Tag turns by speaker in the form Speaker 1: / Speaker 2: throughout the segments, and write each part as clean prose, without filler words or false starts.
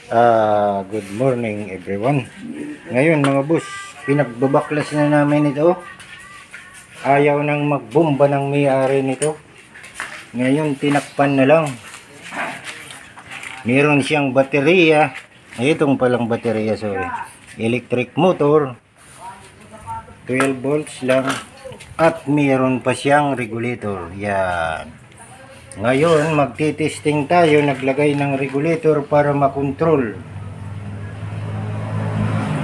Speaker 1: Good morning everyone. Ngayon mga boss, pinagbabaklas na namin ito. Ayaw nang magbomba ng may-ari nito. Ngayon tinakpan na lang. Meron siyang baterya. Itong palang baterya, sorry. Electric motor. 12 volts lang. At meron pa siyang regulator. Yan. Ngayon, magti-testing tayo, naglagay ng regulator para makontrol.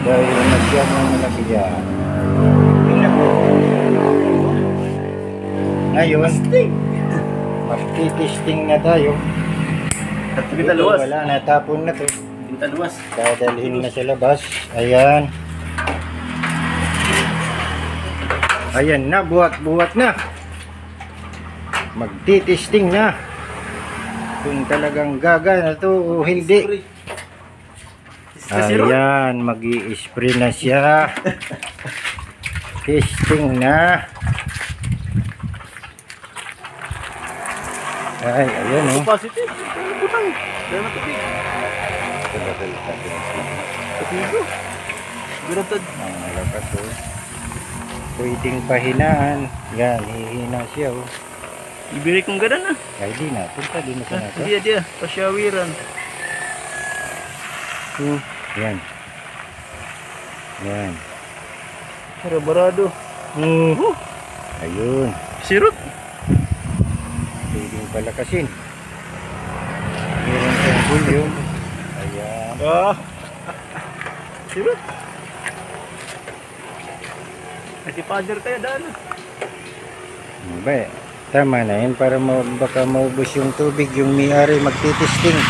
Speaker 1: Dahil masyadong malaki yan. Ngayon, magti-testing na tayo. Ito, wala, natapon na to. Dadalhin na sa labas. Ayan. Ayan na, buhat-buhat na. Magti-testing na kung talagang gagana to o hindi. Ayan, mag-i-spray na siya. Testing na. Ay, ayan o.
Speaker 2: Positive. Butang. Dahil matubig. Patigo. Gurutad.
Speaker 1: Ang malakas o. Pwedeng pahinaan. Yan, hihina siya o.
Speaker 2: Ibiri kong gana na.
Speaker 1: Ay, di na. Punta din na siya na.
Speaker 2: Dia. Pasyawiran.
Speaker 1: Yan. Yan.
Speaker 2: Barado.
Speaker 1: Ayun.
Speaker 2: Sirot.
Speaker 1: Pwedeng palakasin. Meron siyang volume. Ayan.
Speaker 2: Sirot. Nati-father tayo daan.
Speaker 1: Tama na yun para baka maubos yung tubig yung may-ari magtitesting.